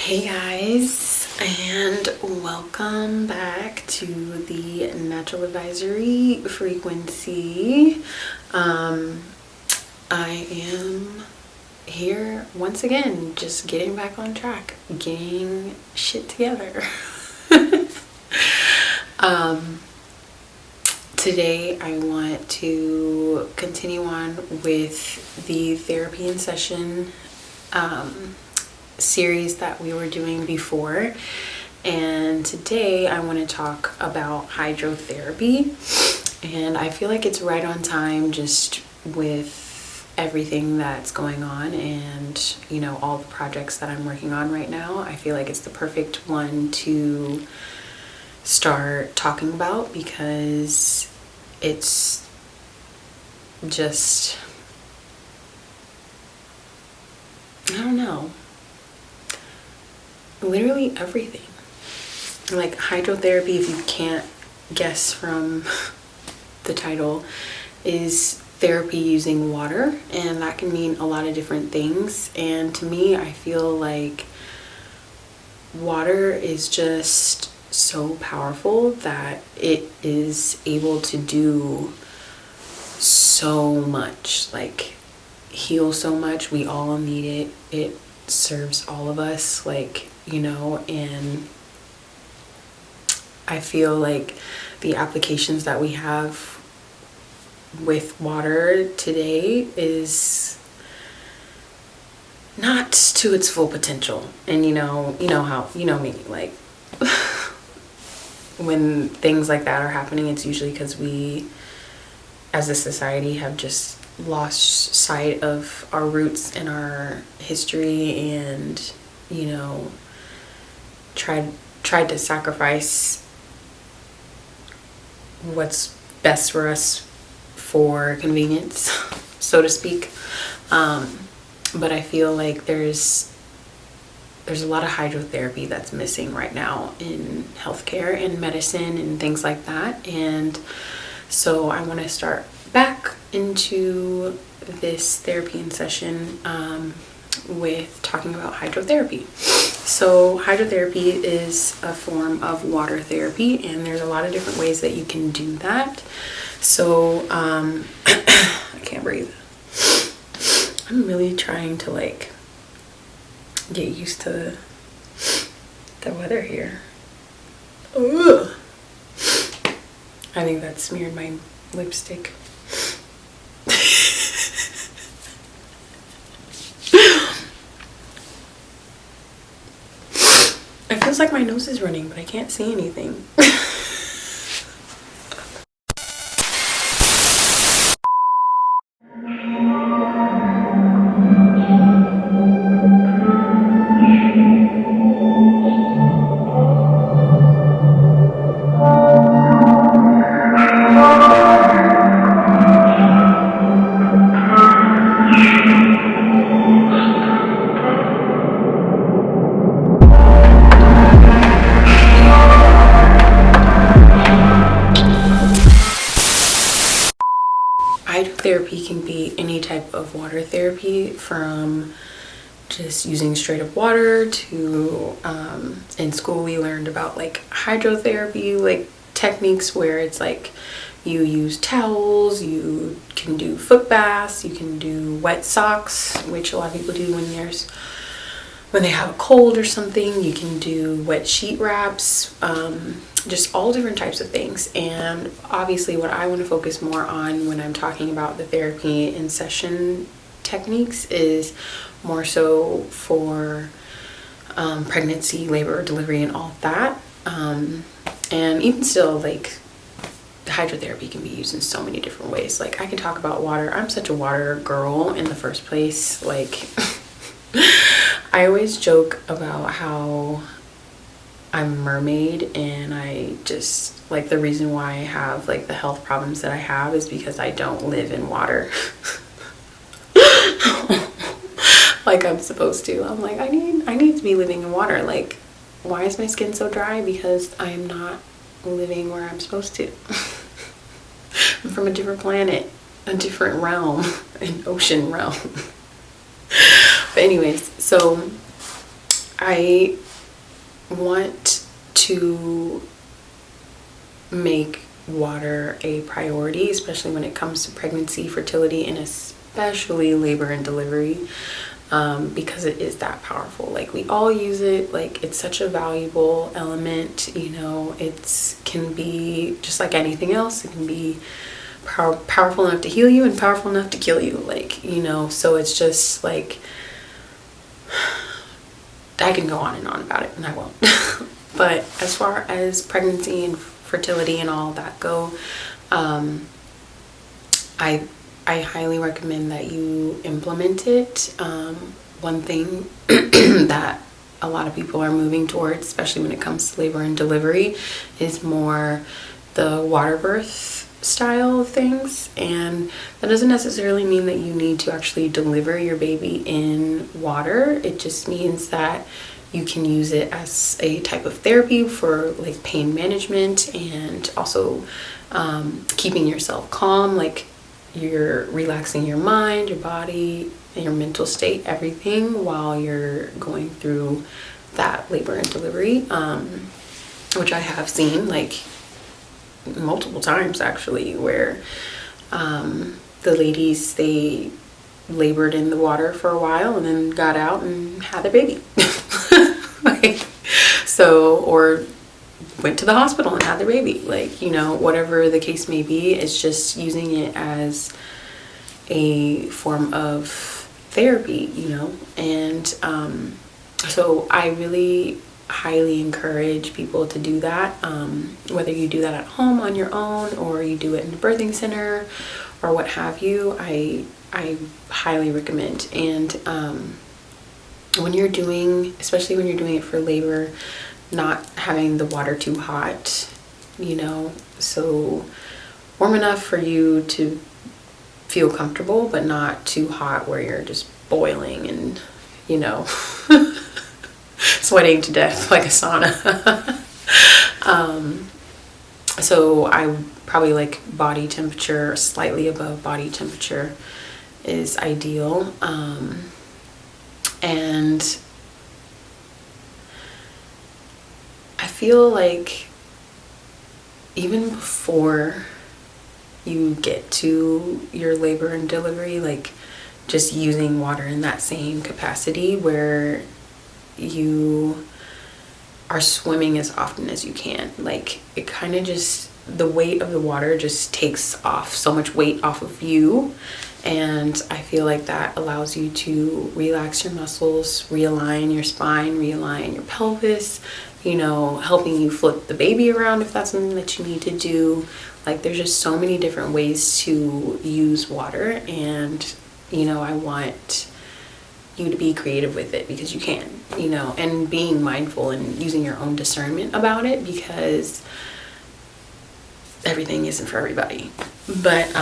Hey guys, and welcome back to the Natural Advisory frequency. I am here once again, just getting back on track, getting shit together. Today I want to continue on with the therapy in session series that we were doing before, and today I want to talk about hydrotherapy. And I feel like it's right on time just with everything that's going on and all the projects that I'm working on right now. I feel like it's the perfect one to start talking about because it's just, I don't know, literally everything. Like hydrotherapy, if you can't guess from the title, is therapy using water, and that can mean a lot of different things. And to me, I feel like water is just so powerful that it is able to do so much, like heal so much. We all need it. It serves all of us, and I feel like the applications that we have with water today is not to its full potential. And you know me, like when things like that are happening, it's usually because we as a society have just lost sight of our roots and our history, and tried to sacrifice what's best for us for convenience, so to speak. But I feel like there's a lot of hydrotherapy that's missing right now in healthcare and medicine and things like that. And so I want to start back into this therapy in session with talking about hydrotherapy. So hydrotherapy is a form of water therapy, and there's a lot of different ways that you can do that. So I can't breathe. I'm really trying to get used to the weather here. Ugh. I think that smeared my lipstick. It feels like my nose is running, but I can't see anything. Hydrotherapy can be any type of water therapy, from just using straight up water to in school we learned about hydrotherapy techniques where it's you use towels, you can do foot baths, you can do wet socks, which a lot of people do when they have a cold or something. You can do wet sheet wraps, just all different types of things. And obviously what I want to focus more on when I'm talking about the therapy in session techniques is more so for pregnancy, labor, delivery, and all of that. And even still, hydrotherapy can be used in so many different ways. I can talk about water. I'm such a water girl in the first place. I always joke about how I'm a mermaid, and I just the reason why I have the health problems that I have is because I don't live in water like I'm supposed to. I'm I need to be living in water. Why is my skin so dry? Because I'm not living where I'm supposed to. I'm from a different planet, a different realm, an ocean realm. But anyways, so I want to make water a priority, especially when it comes to pregnancy, fertility, and especially labor and delivery, because it is that powerful. Like, we all use it. Like, it's such a valuable element, you know. It can be just like anything else. It can be powerful enough to heal you and powerful enough to kill you, like, you know. So it's just like, I can go on and on about it, and I won't. But as far as pregnancy and fertility and all that go, I highly recommend that you implement it. One thing that a lot of people are moving towards, especially when it comes to labor and delivery, is more the water birth style of things. And that doesn't necessarily mean that you need to actually deliver your baby in water. It just means that you can use it as a type of therapy for like pain management, and also keeping yourself calm. Like, you're relaxing your mind, your body, and your mental state, everything, while you're going through that labor and delivery, which I have seen like multiple times actually, where the ladies, they labored in the water for a while and then got out and had their baby. Like, so, or went to the hospital and had their baby, like, you know, whatever the case may be. It's just using it as a form of therapy, you know. And so I really highly encourage people to do that, whether you do that at home on your own, or you do it in a birthing center, or what have you. I highly recommend. And when you're doing, especially when you're doing it for labor, not having the water too hot, you know, so warm enough for you to feel comfortable, but not too hot where you're just boiling and, you know, sweating to death like a sauna. So I probably like body temperature, slightly above body temperature is ideal. And I feel like even before you get to your labor and delivery, like, just using water in that same capacity where you are swimming as often as you can, like, it kind of just, the weight of the water just takes off so much weight off of you. And I feel like that allows you to relax your muscles, realign your spine, realign your pelvis, you know, helping you flip the baby around if that's something that you need to do. Like, there's just so many different ways to use water, and, you know, I want you to be creative with it, because you can, you know, and being mindful and using your own discernment about it, because everything isn't for everybody. But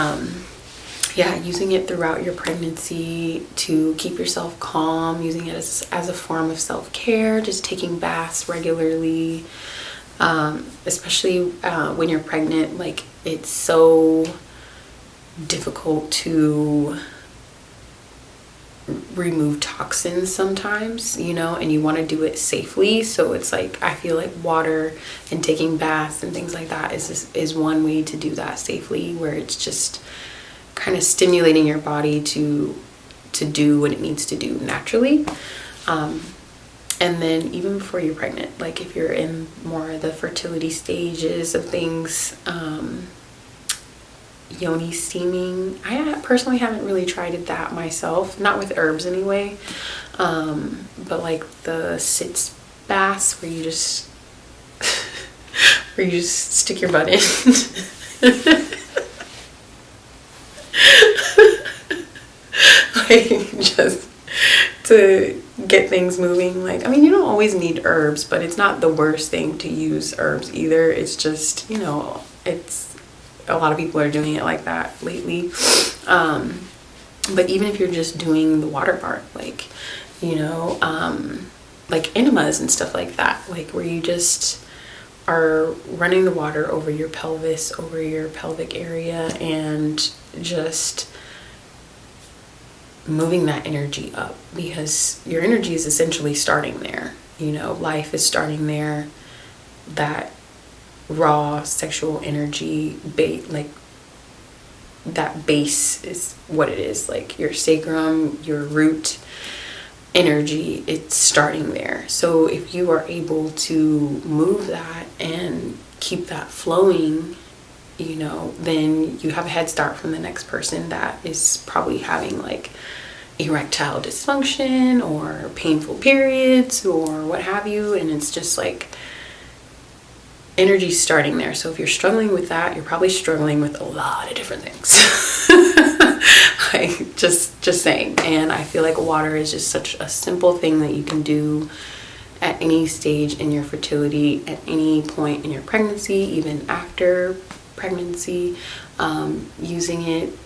yeah, using it throughout your pregnancy to keep yourself calm, using it as a form of self-care, just taking baths regularly, especially when you're pregnant. Like, it's so difficult to remove toxins sometimes, you know, and you want to do it safely. So it's like, I feel like water and taking baths and things like that is one way to do that safely, where it's just kind of stimulating your body to do what it needs to do naturally. And then even before you're pregnant, like, if you're in more of the fertility stages of things, yoni steaming, I personally haven't really tried it that myself, not with herbs anyway, but like the sitz baths where you just stick your butt in. Like, just to get things moving. Like, I mean, you don't always need herbs, but it's not the worst thing to use herbs either. It's just, you know, it's, a lot of people are doing it like that lately. But even if you're just doing the water part, like, you know, like enemas and stuff like that, like where you just are running the water over your pelvis, over your pelvic area, and just moving that energy up, because your energy is essentially starting there. you know, life is starting there. That raw sexual energy like that base is what it is, like your sacrum, your root energy, it's starting there. So if you are able to move that and keep that flowing, you know, then you have a head start from the next person that is probably having like erectile dysfunction or painful periods or what have you. And it's just like energy starting there. So if you're struggling with that, you're probably struggling with a lot of different things. Like just saying. And I feel like water is just such a simple thing that you can do at any stage in your fertility, at any point in your pregnancy, even after pregnancy, using it.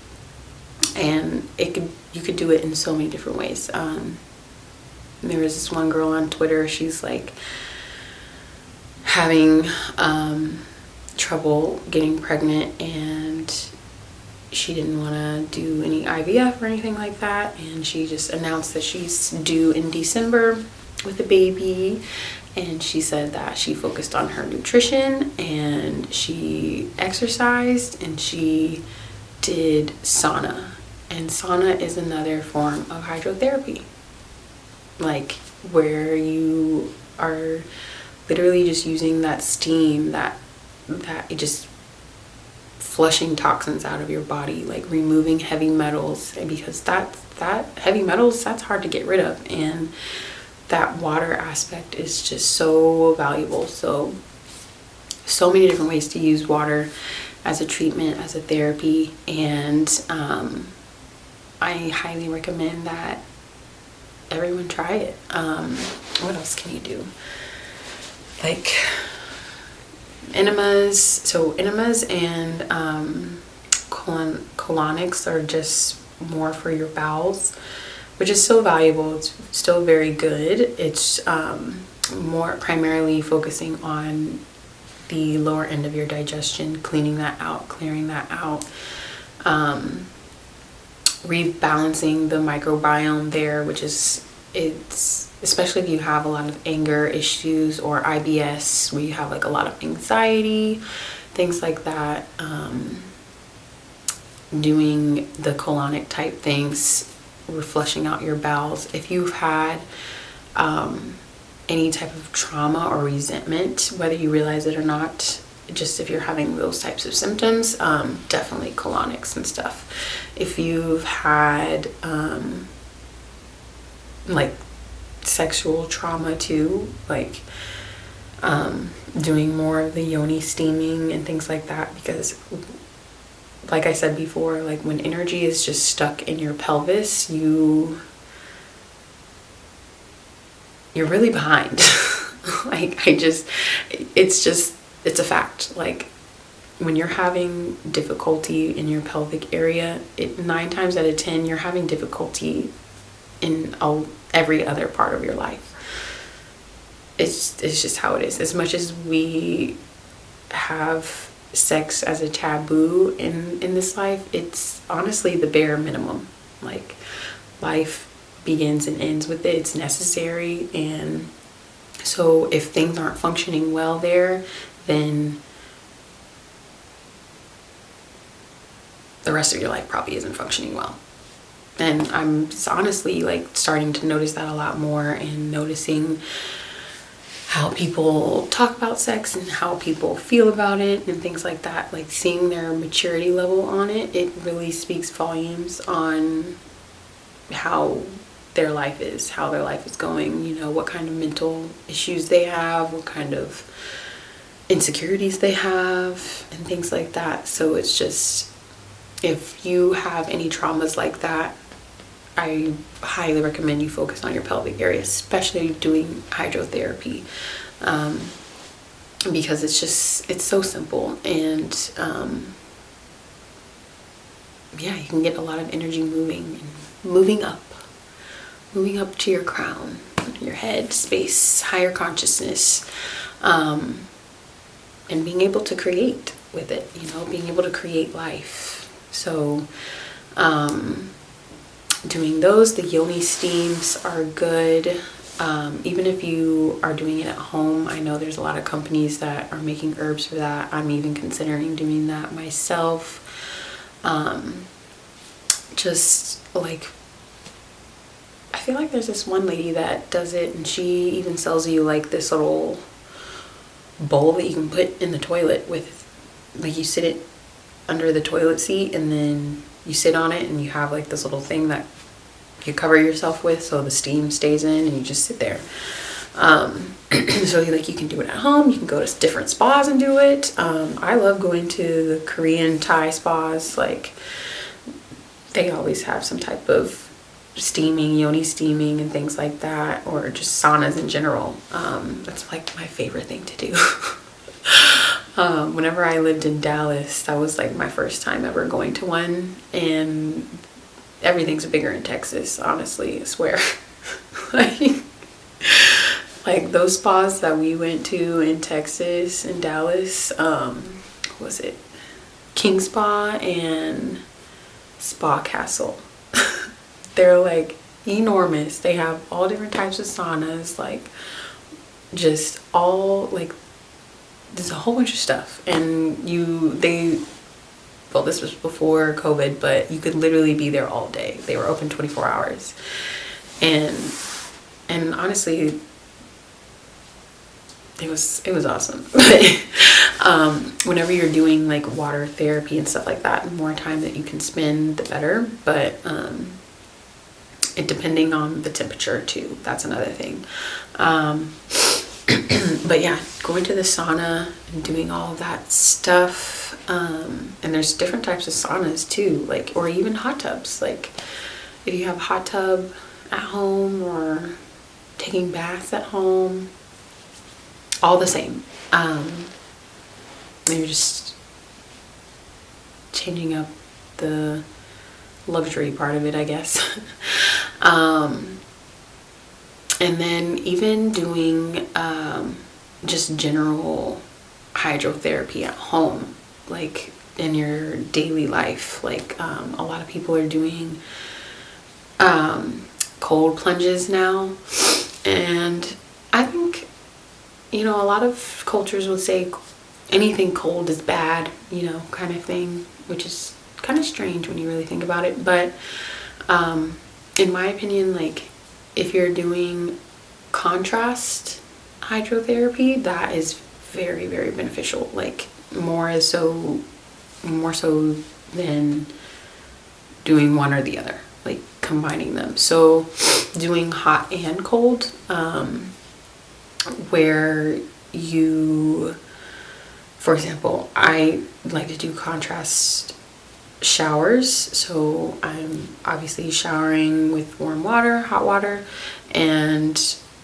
And you could do it in so many different ways. There was this one girl on Twitter, she's like having trouble getting pregnant, and she didn't want to do any IVF or anything like that, and she just announced that she's due in December with a baby. And she said that she focused on her nutrition, and she exercised, and she did sauna. And sauna is another form of hydrotherapy, like where you are literally just using that steam, that it just flushing toxins out of your body, like removing heavy metals, because that heavy metals, that's hard to get rid of. And that water aspect is just so valuable. So many different ways to use water as a treatment, as a therapy. And I highly recommend that everyone try it. What else can you do? Like enemas. So enemas and colonics are just more for your bowels, which is still valuable. It's still very good. It's more primarily focusing on the lower end of your digestion, cleaning that out, clearing that out, rebalancing the microbiome there, which is, it's especially if you have a lot of anger issues or IBS, where you have like a lot of anxiety, things like that. Doing the colonic type things, we're flushing out your bowels. If you've had any type of trauma or resentment, whether you realize it or not, just if you're having those types of symptoms, definitely colonics and stuff. If you've had like sexual trauma too, like doing more of the yoni steaming and things like that, because like I said before, like when energy is just stuck in your pelvis, you're really behind. Like it's a fact. Like when you're having difficulty in your pelvic area, 9 times out of 10 you're having difficulty in every other part of your life. It's just how it is. As much as we have sex as a taboo in this life, it's honestly the bare minimum. Like life begins and ends with it. It's necessary. And so if things aren't functioning well there, then the rest of your life probably isn't functioning well. And I'm honestly like starting to notice that a lot more, and noticing how people talk about sex and how people feel about it and things like that, like seeing their maturity level on it. It really speaks volumes on how their life is going, you know, what kind of mental issues they have, what kind of insecurities they have, and things like that. So it's just, if you have any traumas like that, I highly recommend you focus on your pelvic area, especially doing hydrotherapy, because it's so simple. And yeah, you can get a lot of energy moving up to your crown, your head space, higher consciousness, and being able to create with it, you know, being able to create life. So doing those, the yoni steams are good. even if you are doing it at home, I know there's a lot of companies that are making herbs for that. I'm even considering doing that myself. Just like, I feel like there's this one lady that does it, and she even sells you like this little bowl that you can put in the toilet with, like, you sit it under the toilet seat and then you sit on it and you have like this little thing that you cover yourself with so the steam stays in, and you just sit there. So like, you can do it at home, you can go to different spas and do it. I love going to the Korean Thai spas. Like, they always have some type of steaming, yoni steaming and things like that, or just saunas in general. That's like my favorite thing to do. Whenever I lived in Dallas, that was like my first time ever going to one, and everything's bigger in Texas, honestly, I swear. like those spas that we went to in Texas, in Dallas, what was it? King Spa and Spa Castle. They're like enormous. They have all different types of saunas, like just all like, there's a whole bunch of stuff. And well, this was before COVID, but you could literally be there all day. They were open 24 hours. And honestly, it was awesome. Whenever you're doing like water therapy and stuff like that, the more time that you can spend, the better. But it depending on the temperature too, that's another thing. But yeah, going to the sauna and doing all of that stuff. And there's different types of saunas too, like, or even hot tubs. Like, if you have a hot tub at home or taking baths at home, all the same. You're just changing up the luxury part of it, I guess. And then even doing just general hydrotherapy at home, like in your daily life. Like, a lot of people are doing cold plunges now, and I think, you know, a lot of cultures will say anything cold is bad, you know, kind of thing, which is kind of strange when you really think about it. But in my opinion, like, if you're doing contrast hydrotherapy, that is very, very beneficial. Like, more so than doing one or the other, like combining them. So doing hot and cold, where you, for example, I like to do contrast showers. So I'm obviously showering with warm water, hot water, and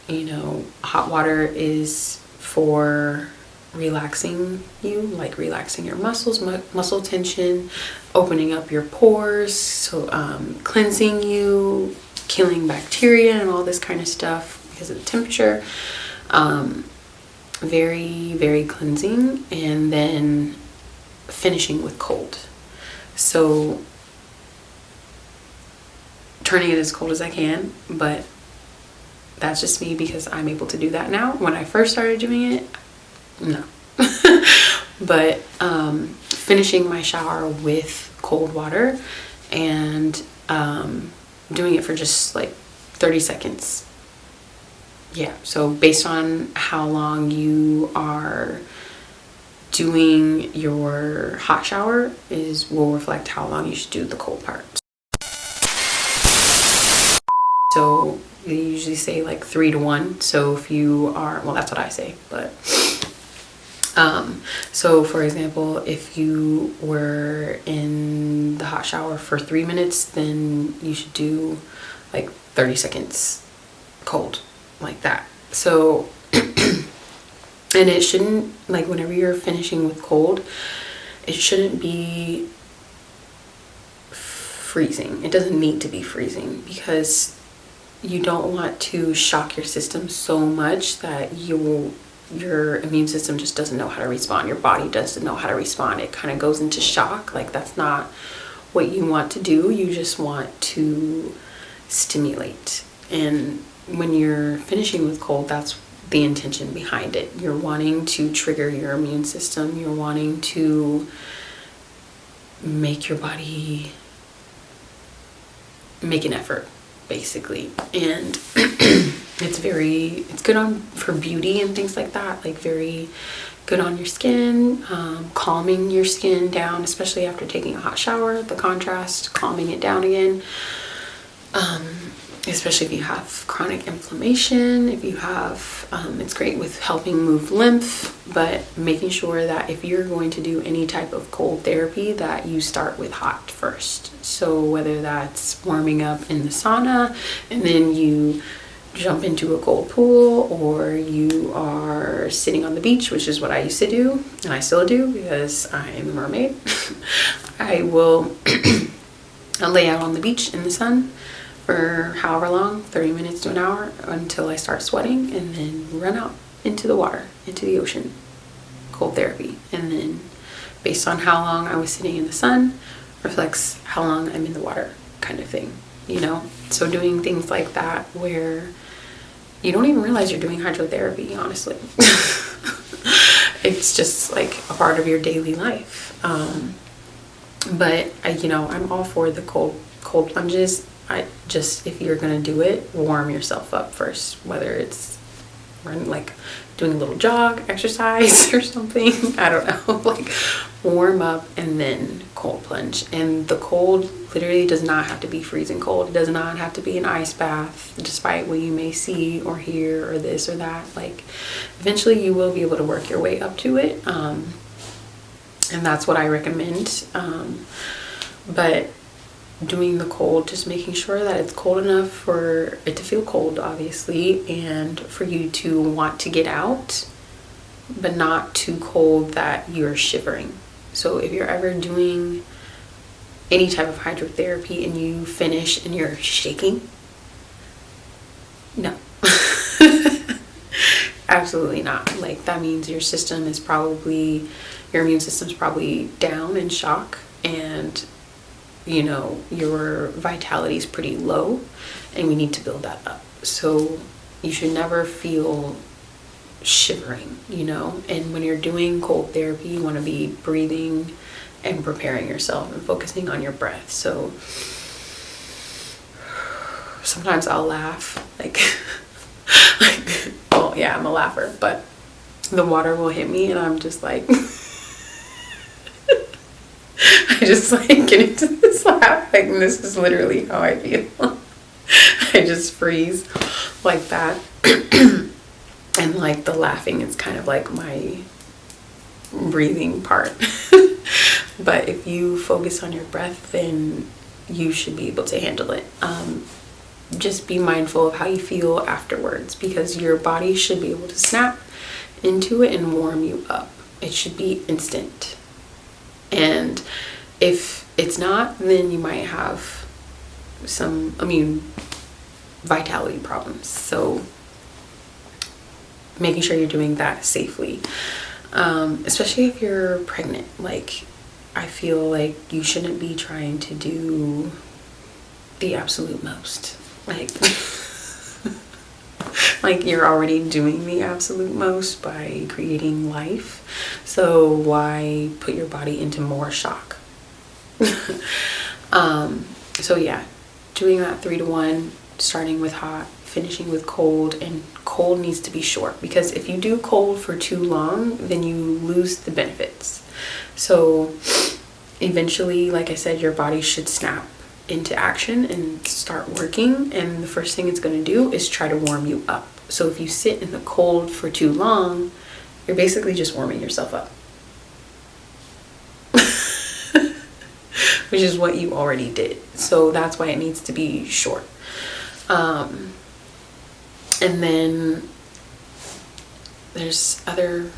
you know, hot water is for relaxing you, like relaxing your muscles, muscle tension, opening up your pores, so cleansing you, killing bacteria and all this kind of stuff because of the temperature. Very, very cleansing. And then finishing with cold. So turning it as cold as I can, but that's just me because I'm able to do that now. When I first started doing it, no. But finishing my shower with cold water and doing it for just like 30 seconds. Yeah, so based on how long you are doing your hot shower will reflect how long you should do the cold part. So they usually say like 3 to 1. So if you are, well, that's what I say, but so for example, if you were in the hot shower for 3 minutes, then you should do like 30 seconds cold, like that. So and it shouldn't, like, whenever you're finishing with cold, it shouldn't be freezing. It doesn't need to be freezing, because you don't want to shock your system so much that your immune system just doesn't know how to respond. Your body doesn't know how to respond. It kind of goes into shock. Like, that's not what you want to do. You just want to stimulate. And when you're finishing with cold, that's the intention behind it. You're wanting to trigger your immune system. You're wanting to make your body make an effort, basically. And it's good for beauty and things like that, like very good on your skin, calming your skin down, especially after taking a hot shower, the contrast, calming it down again. Especially if you have chronic inflammation, if you have, it's great with helping move lymph, but making sure that if you're going to do any type of cold therapy, that you start with hot first. So whether that's warming up in the sauna and then you jump into a cold pool, or you are sitting on the beach, which is what I used to do, and I still do because I am a mermaid. I'll lay out on the beach in the sun for however long, 30 minutes to an hour, until I start sweating, and then run out into the water, into the ocean, cold therapy. And then based on how long I was sitting in the sun reflects how long I'm in the water, kind of thing, you know? So doing things like that where you don't even realize you're doing hydrotherapy, honestly. It's just like a part of your daily life. But I'm all for the cold plunges. If you're gonna do it, warm yourself up first, whether it's doing a little jog exercise or something, I don't know, like warm up and then cold plunge. And the cold literally does not have to be freezing cold. It does not have to be an ice bath, despite what you may see or hear or this or that. Like, eventually you will be able to work your way up to it, and that's what I recommend. But doing the cold, just making sure that it's cold enough for it to feel cold, obviously, and for you to want to get out, but not too cold that you're shivering. So if you're ever doing any type of hydrotherapy and you finish and you're shaking, no. Absolutely not. Like, that means your immune system's probably down in shock, and your vitality is pretty low, and we need to build that up. So you should never feel shivering, and when you're doing cold therapy, you want to be breathing and preparing yourself and focusing on your breath. So sometimes I'll laugh, well, yeah, I'm a laugher, but the water will hit me and I'm just like I just get into this laugh, this is literally how I feel. I just freeze like that. And the laughing is kind of like my breathing part. But if you focus on your breath, then you should be able to handle it. Just be mindful of how you feel afterwards, because your body should be able to snap into it and warm you up. It should be instant. And if it's not, then you might have some immune vitality problems. So making sure you're doing that safely, especially if you're pregnant. I feel like you shouldn't be trying to do the absolute most. You're already doing the absolute most by creating life, so why put your body into more shock? So yeah, doing that 3-to-1, starting with hot, finishing with cold, and cold needs to be short, because if you do cold for too long, then you lose the benefits. So eventually, like I said, your body should snap into action and start working, and the first thing it's going to do is try to warm you up. So if you sit in the cold for too long, you're basically just warming yourself up. Which is what you already did. So that's why it needs to be short. And then there's other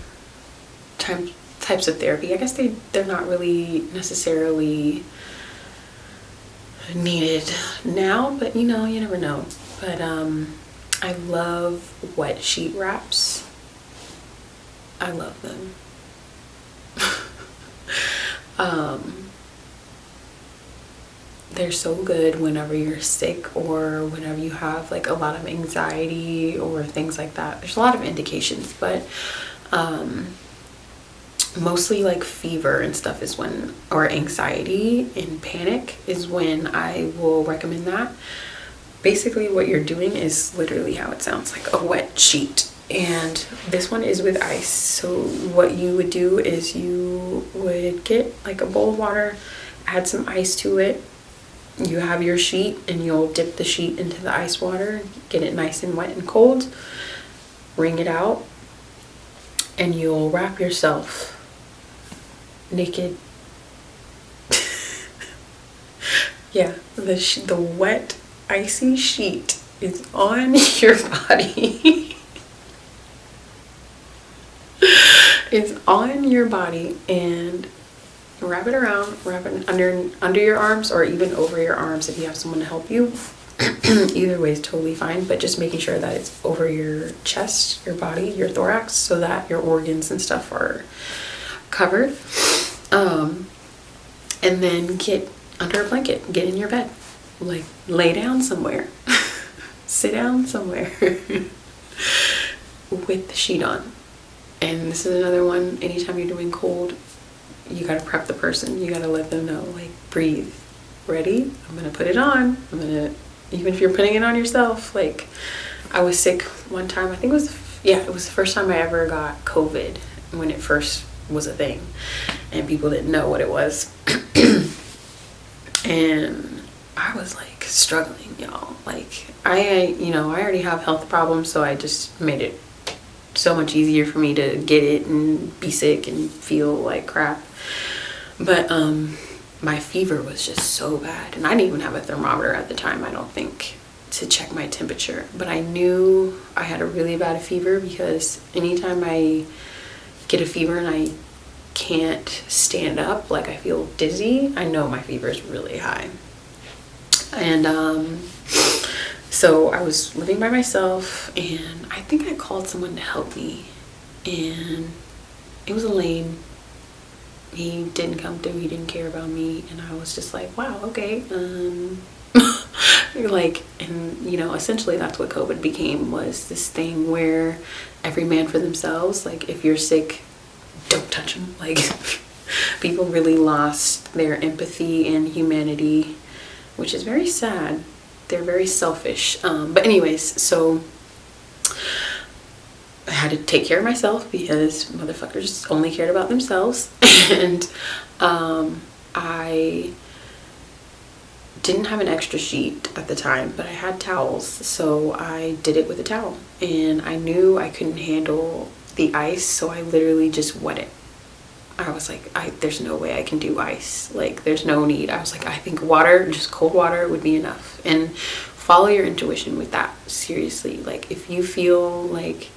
types of therapy. I guess they're not really necessarily needed now, but you never know. But I love wet sheet wraps. I love them. they're so good whenever you're sick or whenever you have like a lot of anxiety or things like that. There's a lot of indications, but mostly like fever and stuff is when, or anxiety and panic is when I will recommend that. Basically what you're doing is literally how it sounds, like a wet sheet. And this one is with ice. So what you would do is you would get like a bowl of water, add some ice to it. You have your sheet and you'll dip the sheet into the ice water, get it nice and wet and cold, wring it out, and you'll wrap yourself naked. Yeah, the wet icy sheet is on your body. It's on your body, and wrap it around, wrap it under your arms or even over your arms if you have someone to help you. Either way is totally fine, but just making sure that it's over your chest, your body, your thorax, so that your organs and stuff are covered. And then get under a blanket, get in your bed, like lay down somewhere, sit down somewhere with the sheet on. And this is another one, anytime you're doing cold, you gotta prep the person. You gotta let them know, like, breathe. Ready? I'm gonna put it on. Even if you're putting it on yourself. Like, I was sick one time. I think it was the first time I ever got COVID, when it first was a thing. And people didn't know what it was. And I was, like, struggling, y'all. Like, I already have health problems, so I just made it so much easier for me to get it and be sick and feel like crap. But my fever was just so bad, and I didn't even have a thermometer at the time, I don't think, to check my temperature. But I knew I had a really bad fever, because anytime I get a fever and I can't stand up, like I feel dizzy, I know my fever is really high. And so I was living by myself, and I think I called someone to help me, and it was Elaine. He didn't come through, he didn't care about me, and I was just like, wow, okay. Like, and essentially that's what COVID became, was this thing where every man for themselves. Like, if you're sick, don't touch them. Like, people really lost their empathy and humanity, which is very sad. They're very selfish. But anyways, so I had to take care of myself, because motherfuckers only cared about themselves. And I didn't have an extra sheet at the time, but I had towels, so I did it with a towel. And I knew I couldn't handle the ice, so I literally just wet it. I was like, there's no way I can do ice. Like, there's no need. I was like, I think water, just cold water, would be enough. And follow your intuition with that. Seriously. Like, if you feel like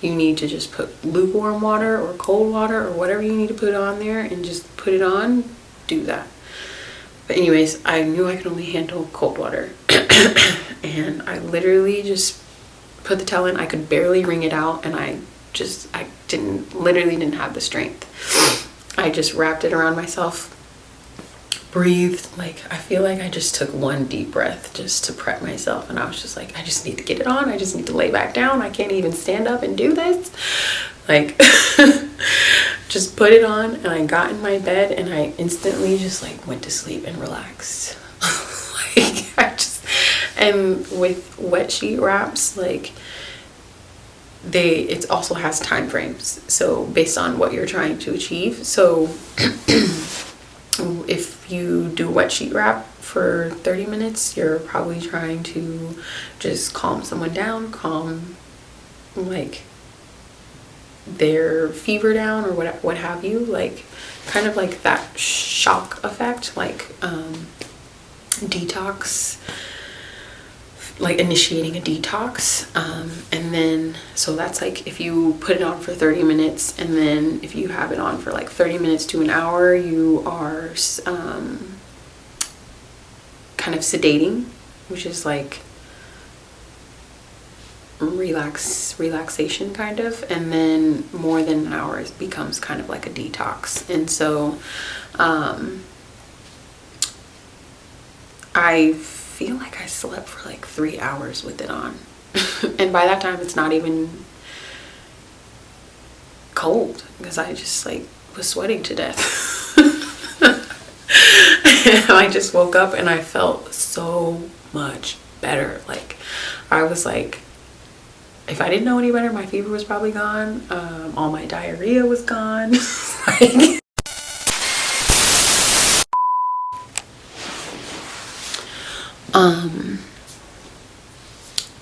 you need to just put lukewarm water or cold water or whatever you need to put on there and just put it on, do that. But anyways, I knew I could only handle cold water. And I literally just put the towel in. I could barely wring it out, and I literally didn't have the strength. I just wrapped it around myself, breathed. Like, I feel like I just took one deep breath just to prep myself, and I was just like, I just need to get it on. I just need to lay back down. I can't even stand up and do this. Like, just put it on, and I got in my bed, and I instantly just like went to sleep and relaxed. Like, and with wet sheet wraps, like, it also has time frames, so based on what you're trying to achieve. So if you do wet sheet wrap for 30 minutes, you're probably trying to just calm someone down, calm like their fever down, or what have you, like kind of like that shock effect, like detox, like initiating a detox. And then, so that's like if you put it on for 30 minutes, and then if you have it on for like 30 minutes to an hour, you are kind of sedating, which is like relaxation kind of. And then more than an hour, it becomes kind of like a detox. And so I feel like I slept for like 3 hours with it on. And by that time it's not even cold because I just like was sweating to death. And I just woke up and I felt so much better. Like I was like, if I didn't know any better, my fever was probably gone. All my diarrhea was gone. Like,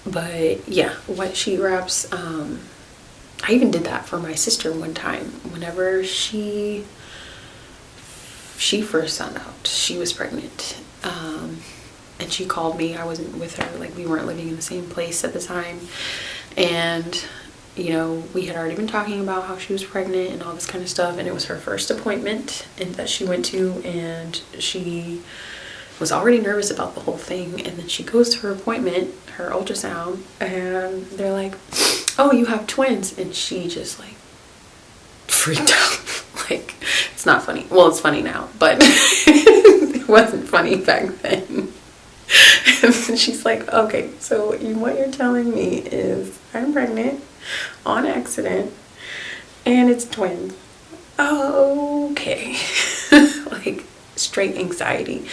but yeah, wet sheet wraps. I even did that for my sister one time. Whenever she first found out she was pregnant, and she called me. I wasn't with her, like we weren't living in the same place at the time, and you know, we had already been talking about how she was pregnant and all this kind of stuff, and it was her first appointment and that she went to, and she was already nervous about the whole thing. And then she goes to her appointment, her ultrasound, and they're like, oh, you have twins. And she just like freaked out. Like, it's not funny. Well, it's funny now, but it wasn't funny back then. And she's like, okay, so what you're telling me is I'm pregnant on accident and it's twins. Okay. Like straight anxiety.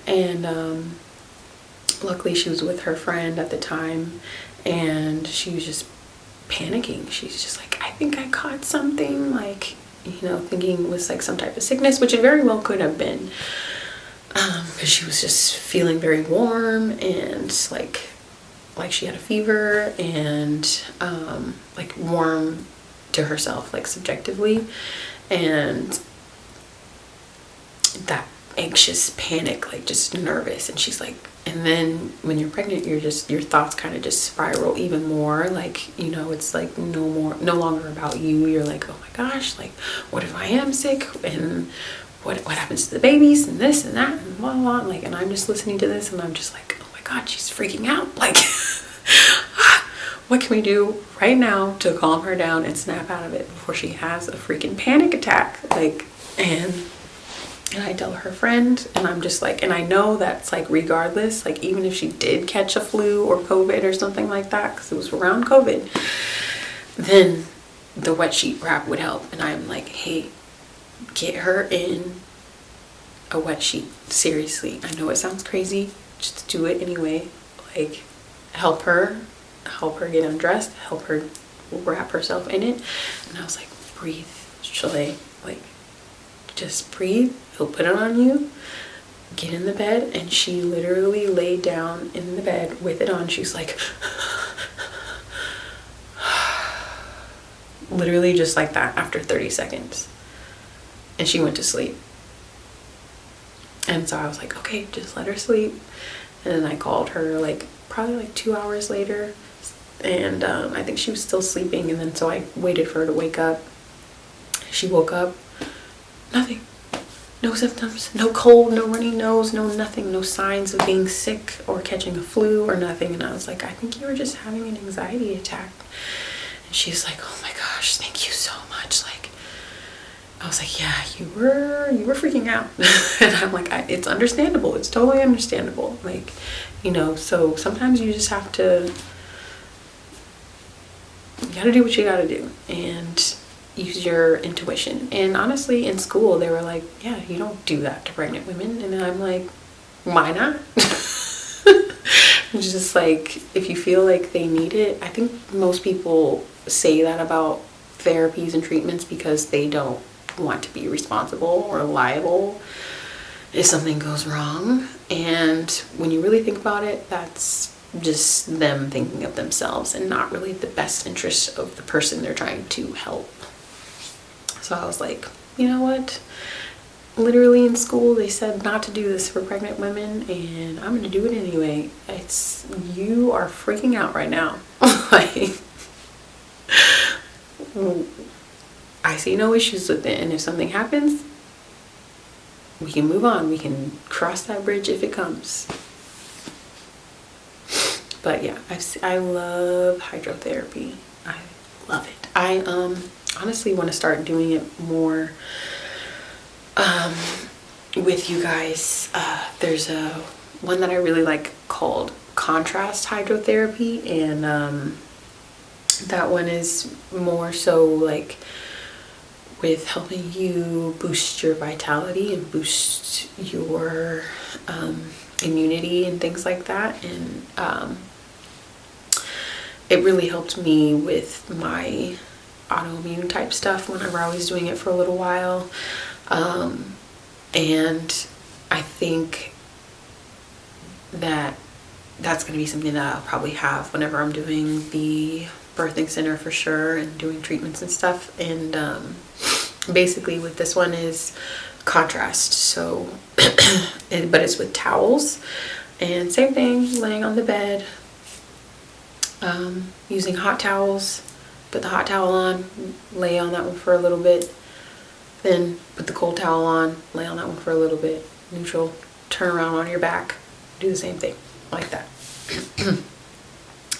And luckily she was with her friend at the time, and she was just panicking. She's just like, I think I caught something, like, you know, thinking it was like some type of sickness, which it very well could have been, because she was just feeling very warm and like she had a fever and like warm to herself, like subjectively, and that anxious panic, like just nervous. And she's like, and then when you're pregnant, your thoughts kind of just spiral even more, like, you know, it's like no longer about you. You're like, oh my gosh, like what if I am sick, and what happens to the babies, and this and that and blah blah, like, and I'm just listening to this and I'm just like, oh my god, she's freaking out, like what can we do right now to calm her down and snap out of it before she has a freaking panic attack? Like, and I tell her friend, and I'm just like, and I know that's like regardless, like even if she did catch a flu or COVID or something like that, because it was around COVID, then the wet sheet wrap would help. And I'm like, hey, get her in a wet sheet. Seriously, I know it sounds crazy, just do it anyway. Like, help her get undressed, help her wrap herself in it. And I was like, breathe, Shalay, like just breathe. He'll put it on you, get in the bed. And she literally laid down in the bed with it on. She's like literally just like that after 30 seconds. And she went to sleep. And so I was like, okay, just let her sleep. And then I called her like probably like 2 hours later, and I think she was still sleeping. And then so I waited for her to wake up. She woke up, nothing. No symptoms, no cold, no runny nose, no nothing, no signs of being sick or catching a flu or nothing. And I was like, I think you were just having an anxiety attack. And she's like, oh my gosh, thank you so much. Like, I was like, yeah, you were freaking out. And I'm like, it's understandable. It's totally understandable. Like, you know, so sometimes you just have to, you gotta do what you gotta do and use your intuition. And honestly, in school, they were like, yeah, you don't do that to pregnant women. And I'm like, why not? It's just like, if you feel like they need it. I think most people say that about therapies and treatments because they don't want to be responsible or liable if something goes wrong. And when you really think about it, that's just them thinking of themselves and not really the best interest of the person they're trying to help. So I was like, you know what? Literally in school, they said not to do this for pregnant women, and I'm gonna do it anyway. You are freaking out right now. Like, I see no issues with it, and if something happens, we can move on. We can cross that bridge if it comes. But yeah, I love hydrotherapy. I love it. I honestly want to start doing it more with you guys. There's a one that I really like called contrast hydrotherapy, and that one is more so like with helping you boost your vitality and boost your immunity and things like that. And it really helped me with my autoimmune type stuff whenever I was doing it for a little while. And I think that that's going to be something that I'll probably have whenever I'm doing the birthing center for sure and doing treatments and stuff. And basically with this one is contrast, so but it's with towels, and same thing, laying on the bed, using hot towels, put the hot towel on, lay on that one for a little bit, then put the cold towel on, lay on that one for a little bit, neutral, turn around on your back, do the same thing like that.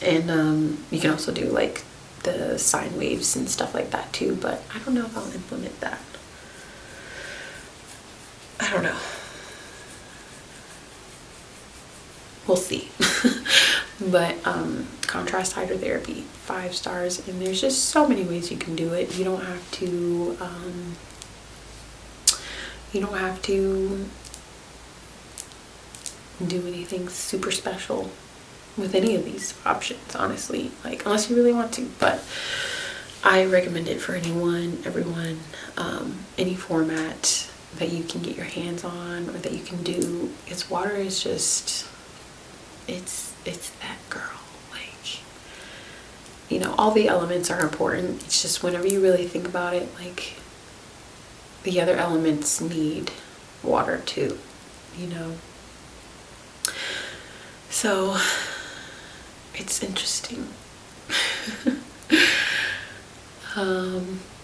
And you can also do like the sine waves and stuff like that too, but I don't know if I'll implement that. I don't know. We'll see. But contrast hydrotherapy, 5 stars, and there's just so many ways you can do it. You don't have to do anything super special with any of these options, honestly, like unless you really want to. But I recommend it for anyone, everyone, any format that you can get your hands on or that you can do. It's water is just, it's that girl. Like, you know, all the elements are important. It's just whenever you really think about it, like the other elements need water too, you know. So it's interesting.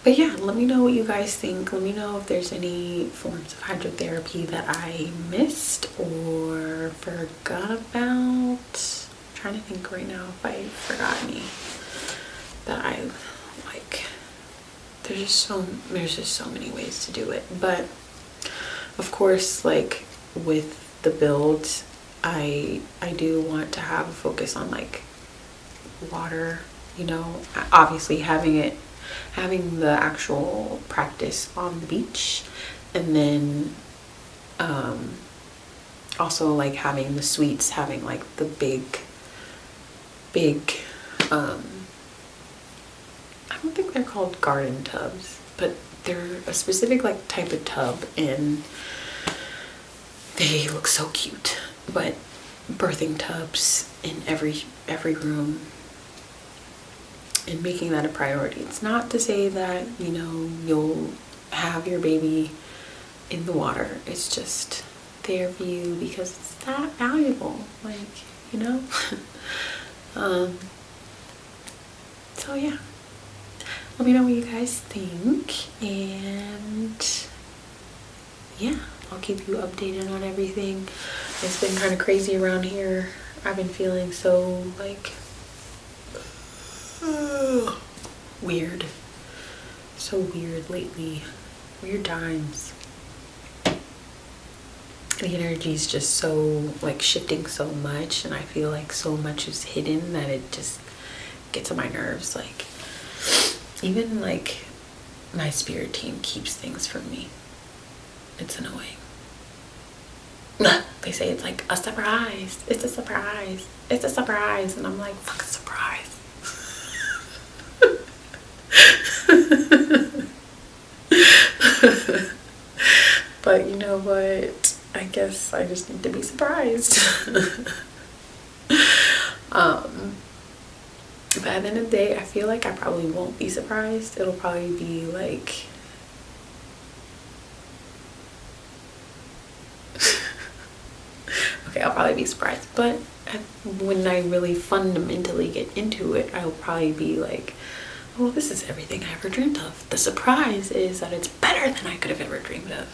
But yeah, let me know what you guys think. Let me know if there's any forms of hydrotherapy that I missed or forgot about. I'm trying to think right now if I forgot any that I like. There's just so many ways to do it. But of course, like with the build, I do want to have a focus on like water, you know, obviously having the actual practice on the beach, and then also like having the suites, having like the big I don't think they're called garden tubs, but they're a specific like type of tub, and they look so cute. But birthing tubs in every room, and making that a priority. It's not to say that, you know, you'll have your baby in the water. It's just there for you because it's that valuable, like, you know. So yeah, let me know what you guys think, and yeah, I'll keep you updated on everything. It's been kind of crazy around here. I've been feeling so like weird. So weird lately. Weird times. The energy is just so like shifting so much, and I feel like so much is hidden that it just gets on my nerves. Like even like my spirit team keeps things from me. It's annoying. They say it's like a surprise. It's a surprise. It's a surprise. And I'm like, fuck a surprise. But you know what? I guess I just need to be surprised. But at the end of the day, I feel like I probably won't be surprised. It'll probably be like okay, I'll probably be surprised, but when I really fundamentally get into it, I'll probably be like, oh, this is everything I ever dreamed of. The surprise is that it's better than I could have ever dreamed of.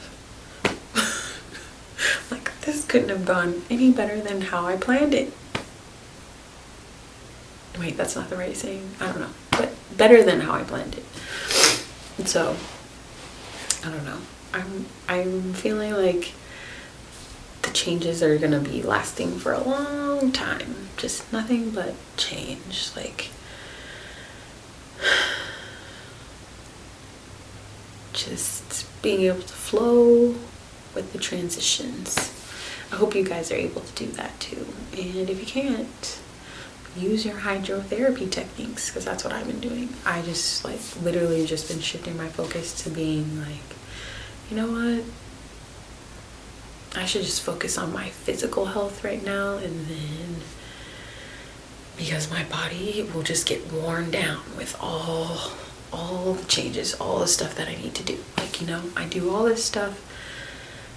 Like, this couldn't have gone any better than how I planned it. Wait, that's not the right saying. I don't know, but better than how I planned it. So I don't know. I'm feeling like the changes are gonna be lasting for a long time. Just nothing but change. Like, just being able to flow with the transitions. I hope you guys are able to do that too. And if you can't, use your hydrotherapy techniques, because that's what I've been doing. I just like literally just been shifting my focus to being like, you know what? I should just focus on my physical health right now, and then because my body will just get worn down with all the changes, all the stuff that I need to do. Like, you know, I do all this stuff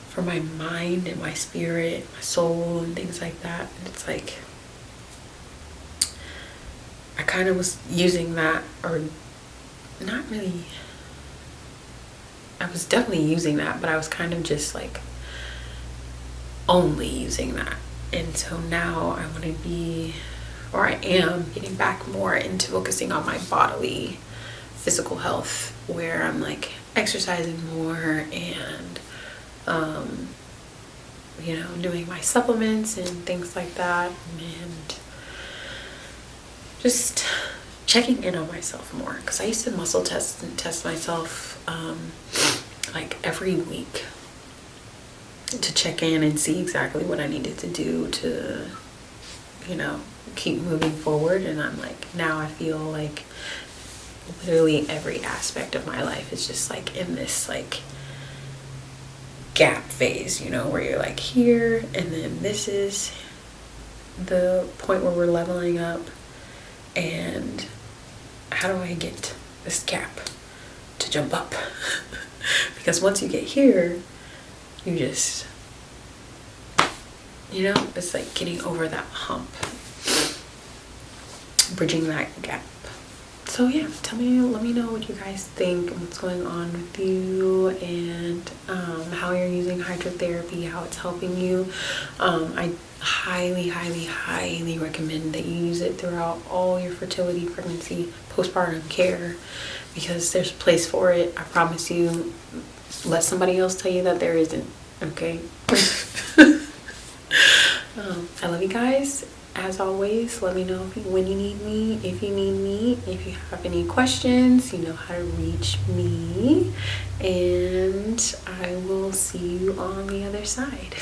for my mind and my spirit, my soul, and things like that. And it's like, I kind of was using that, or not really, I was definitely using that, but I was kind of just like only using that. And so now I want to be, or I am getting back more into focusing on my bodily physical health, where I'm like exercising more and you know, doing my supplements and things like that, and just checking in on myself more, because I used to muscle test and test myself like every week to check in and see exactly what I needed to do to, you know, keep moving forward. And I'm like, now I feel like literally every aspect of my life is just like in this like gap phase, you know, where you're like here, and then this is the point where we're leveling up, and how do I get this gap to jump up? Because once you get here, you just, you know, it's like getting over that hump, bridging that gap. So yeah, let me know what you guys think and what's going on with you, and how you're using hydrotherapy, how it's helping you. I highly recommend that you use it throughout all your fertility, pregnancy, postpartum care, because there's a place for it. I promise you. Let somebody else tell you that there isn't, okay? I love you guys. As always, let me know when you need me, if you need me. If you have any questions, you know how to reach me. And I will see you on the other side.